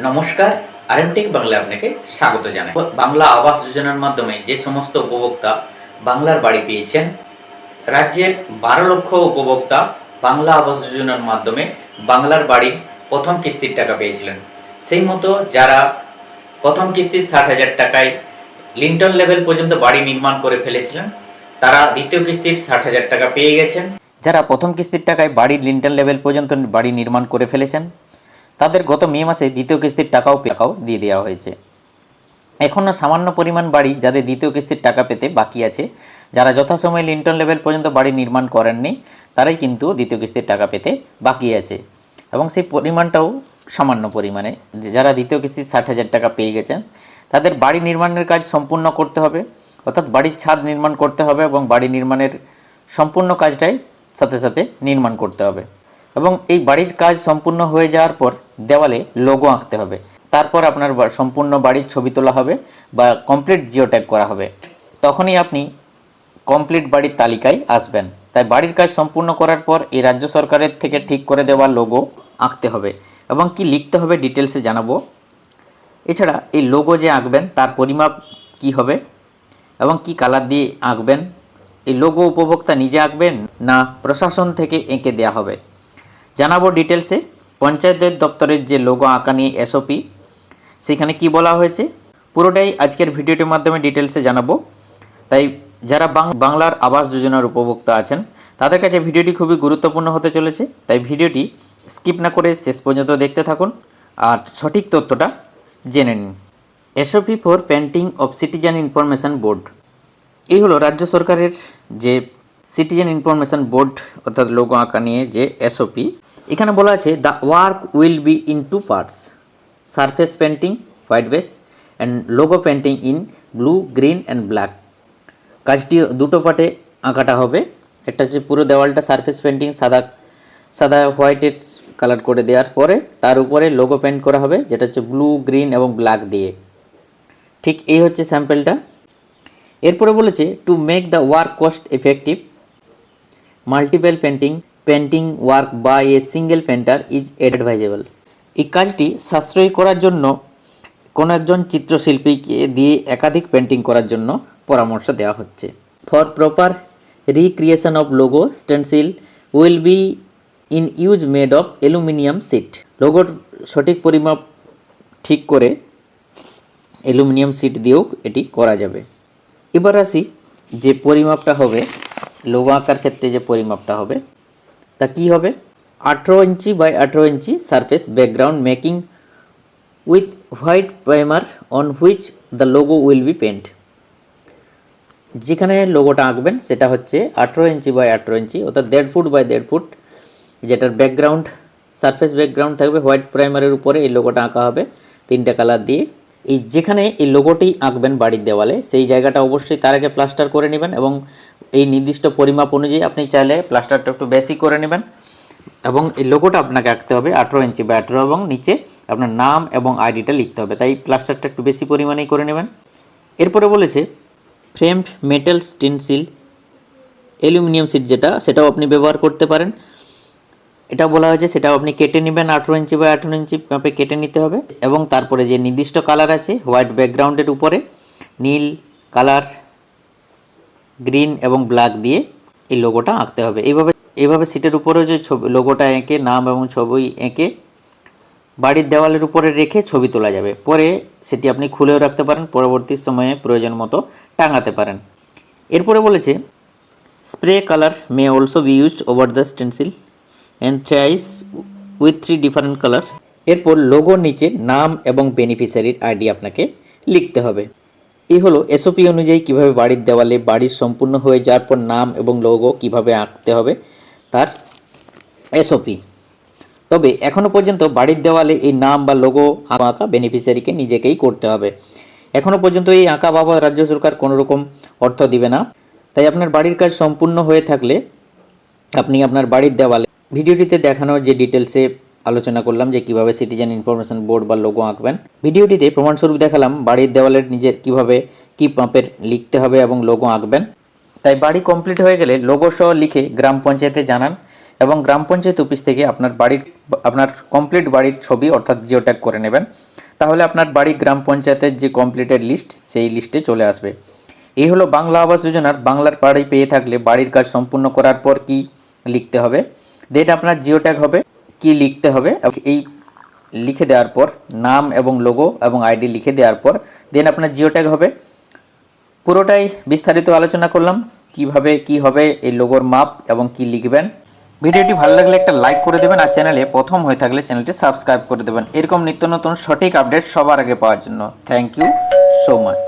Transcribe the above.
নমস্কার, আরএমটেক বাংলায় আপনাকে স্বাগত জানাই। বাংলা আবাস যোজনার মাধ্যমে যে সমস্ত উপভোক্তা বাংলার বাড়ি পেয়েছেন, রাজ্যের ১২ লক্ষ উপভোক্তা বাংলা আবাস যোজনার মাধ্যমে বাংলার বাড়ির প্রথম কিস্তির টাকা পেয়েছিলেন। সেই মতো যারা প্রথম কিস্তির ৬০,০০০ টাকায় লিন্টন লেভেল পর্যন্ত বাড়ি নির্মাণ করে ফেলেছিলেন, তারা দ্বিতীয় কিস্তির ৬০,০০০ টাকা পেয়ে গেছেন। যারা প্রথম কিস্তির টাকায় বাড়ির লিন্টন লেভেল পর্যন্ত বাড়ি নির্মাণ করে ফেলেছেন, তাদের গত মে মাসে দ্বিতীয় কিস্তির টাকাও দিয়ে দেওয়া হয়েছে। এখনও সামান্য পরিমাণ বাড়ি যাদের দ্বিতীয় কিস্তির টাকা পেতে বাকি আছে, যারা যথাসময়ে লিন্টন লেভেল পর্যন্ত বাড়ি নির্মাণ করেননি, তারাই কিন্তু দ্বিতীয় কিস্তির টাকা পেতে বাকি আছে এবং সেই পরিমাণটাও সামান্য পরিমাণে। যারা দ্বিতীয় কিস্তির ৬০,০০০ টাকা পেয়ে গেছেন, তাদের বাড়ি নির্মাণের কাজ সম্পূর্ণ করতে হবে, অর্থাৎ বাড়ির ছাদ নির্মাণ করতে হবে এবং বাড়ি নির্মাণের সম্পূর্ণ কাজটাই সাথে সাথে নির্মাণ করতে হবে এবং এই বাড়ির কাজ সম্পূর্ণ হয়ে যাওয়ার পর দেওয়ালে লোগো আঁকতে হবে। তারপর আপনার সম্পূর্ণ বাড়ির ছবি তোলা হবে বা কমপ্লিট জিও ট্যাগ করা হবে, তখনই আপনি কমপ্লিট বাড়ির তালিকায় আসবেন। তাই বাড়ির কাজ সম্পূর্ণ করার পর এই রাজ্য সরকারের থেকে ঠিক করে দেওয়া লোগো আঁকতে হবে এবং কি লিখতে হবে ডিটেলসে জানাবো। এছাড়া এই লোগো যে আঁকবেন তার পরিমাপ কি হবে এবং কি কালার দিয়ে আঁকবেন, এই লোগো উপভোক্তা নিজে আঁকবেন না প্রশাসন থেকে এঁকে দেওয়া হবে জানাবো ডিটেলসে। পঞ্চায়েতের দপ্তরের যে লোগো আঁকা নিয়ে এসওপি, সেখানে কি বলা হয়েছে পুরোটাই আজকের ভিডিওটির মাধ্যমে ডিটেলসে জানাবো। তাই যারা বাংলার আবাস যোজনার উপভোক্তা আছেন, তাদের কাছে ভিডিওটি খুবই গুরুত্বপূর্ণ হতে চলেছে। তাই ভিডিওটি স্কিপ না করে শেষ পর্যন্ত দেখতে থাকুন আর সঠিক তথ্যটা জেনে নিন। SOP for painting of citizen information board, এই হলো রাজ্য সরকারের যে সিটিজেন ইনফরমেশন বোর্ড অর্থাৎ লোগো আঁকা নিয়ে যে এসওপি। এখানে বলা আছে the work will be in two parts, surface painting white base and logo painting in blue, green and black. কাজটি দুটো পার্টে আঁকাটা হবে। একটা হচ্ছে পুরো দেওয়ালটা সারফেস পেন্টিং সাদা হোয়াইটের কালার করে দেওয়ার পরে তার উপরে লোগো পেন্ট করা হবে, যেটা হচ্ছে ব্লু, গ্রিন এবং ব্ল্যাক দিয়ে। ঠিক এই হচ্ছে স্যাম্পেলটা। এরপরে বলেছে to make the work cost effective, multiple painting work by a single painter is advisable. এই কাজটি সাশ্রয়ী করার জন্য কোনো একজন চিত্রশিল্পীকে দিয়ে একাধিক পেন্টিং করার জন্য পরামর্শ দেওয়া হচ্ছে। For proper recreation of logo stencil will be in use made of aluminium sheet. লোগোর সঠিক পরিমাপ ঠিক করে অ্যালুমিনিয়াম শিট দিয়েও এটি করা যাবে। এবার আসি যে পরিমাপটা হবে, লোগো আঁকার ক্ষেত্রে যে পরিমাপটা হবে তা কী হবে। 18 inch by 18 inch surface background making with white primer on which the logo will be paint. যেখানে লোগোটা আঁকবেন সেটা হচ্ছে 18 ইঞ্চি বাই 18 ইঞ্চি অর্থাৎ 1.5 ফুট বাই 1.5 ফুট, যেটার ব্যাকগ্রাউন্ড সারফেস ব্যাকগ্রাউন্ড থাকবে হোয়াইট প্রাইমারের উপরে এই লোগোটা আঁকা হবে 3টে কালার দিয়ে। এই যেখানে এই লোগোটি আঁকবেন বাড়ির দেওয়ালে, সেই জায়গাটা অবশ্যই তার আগে প্লাস্টার করে নেবেন এবং এই নির্দিষ্ট পরিমাপ অনুযায়ী আপনি চাইলে প্লাস্টারটা একটু বেশি করে নেবেন এবং এই লোগোটা আপনাকে আঁকতে হবে 18 ইঞ্চি বাই 18 এবং নিচে আপনার নাম এবং আইডিটা লিখতে হবে, তাই প্লাস্টারটা একটু বেশি পরিমাণেই করে নেবেন। এরপরে বলেছে framed metal stencil aluminium sheet, সেটাও আপনি ব্যবহার করতে পারেন। এটা বলা হয়েছে সেটাও আপনি কেটে নেবেন, 18 ইঞ্চি বাই 18 ইঞ্চি মাপে কেটে নিতে হবে এবং তারপরে যে নির্দিষ্ট কালার আছে হোয়াইট ব্যাকগ্রাউন্ডের উপরে নীল কালার, গ্রিন এবং ব্ল্যাক দিয়ে এই লোগোটা আঁকতে হবে। এইভাবে সিটের উপরেও যে লোগোটা এঁকে নাম এবং ছবি এঁকে বাড়ির দেওয়ালের উপরে রেখে ছবি তোলা যাবে। পরে সেটি আপনি খুলেও রাখতে পারেন, পরবর্তী সময়ে প্রয়োজন মতো টাঙাতে পারেন। এরপরে বলেছে spray colour may also be used over the stencil and thrice with 3 different colour. এরপর লোগোর নিচে নাম এবং বেনিফিশিয়ারির আইডি আপনাকে লিখতে হবে। এই হলো এসওপি অনুযায়ী কীভাবে বাড়ির দেওয়ালে বাড়ির সম্পূর্ণ হয়ে যাওয়ার পর নাম এবং লোগো কীভাবে আঁকতে হবে তার এসওপি। তবে এখনও পর্যন্ত বাড়ির দেওয়ালে এই নাম বা লোগো আঁকা বেনিফিশিয়ারিকে নিজেকেই করতে হবে। এখনও পর্যন্ত এই আঁকা বাবদ রাজ্য সরকার কোনো রকম অর্থ দিবে না। তাই আপনার বাড়ির কাজ সম্পূর্ণ হয়ে থাকলে আপনি আপনার বাড়ির দেওয়ালে ভিডিওটিতে দেখানোর যে ডিটেলসে আলোচনা করলাম যে কিভাবে সিটিজেন ইনফরমেশন বোর্ড বা লোগো আঁকবেন, ভিডিওটিতে প্রমাণস্বরূপ দেখালাম বাড়ির দেওয়ালের নিজের কিভাবে কি মাপের লিখতে হবে এবং লোগো আঁকবেন। তাই বাড়ি কমপ্লিট হয়ে গেলে লোগো সহ লিখে গ্রাম পঞ্চায়েতে জানান এবং গ্রাম পঞ্চায়েত অফিস থেকে আপনার বাড়ির আপনার কমপ্লিট বাড়ির ছবি অর্থাৎ জিও ট্যাগ করে নেবেন, তাহলে আপনার বাড়ি গ্রাম পঞ্চায়েতের যে কমপ্লিটেড লিস্ট সেই লিস্টে চলে আসবে। এই হলো বাংলা আবাস যোজনার বাংলার বাড়ি পেয়ে থাকলে বাড়ির কাজ সম্পূর্ণ করার পর কি লিখতে হবে, দেন আপনার জিও ট্যাগ হবে কি লিখতে হবে। এই লিখে দেওয়ার পর নাম এবং লোগো এবং আইডি লিখে দেওয়ার পর দেন আপনার জিও ট্যাগ হবে। পুরোটাই বিস্তারিত আলোচনা করলাম কিভাবে কি হবে, এই লোগোর মাপ এবং কি লিখবেন। ভিডিওটি ভালো লাগলে একটা লাইক করে দেবেন, আর চ্যানেলে প্রথম হয়ে থাকলে চ্যানেলটি সাবস্ক্রাইব করে দেবেন এরকম নিত্য নতুন সঠিক আপডেট সবার আগে পাওয়ার জন্য। Thank you so much.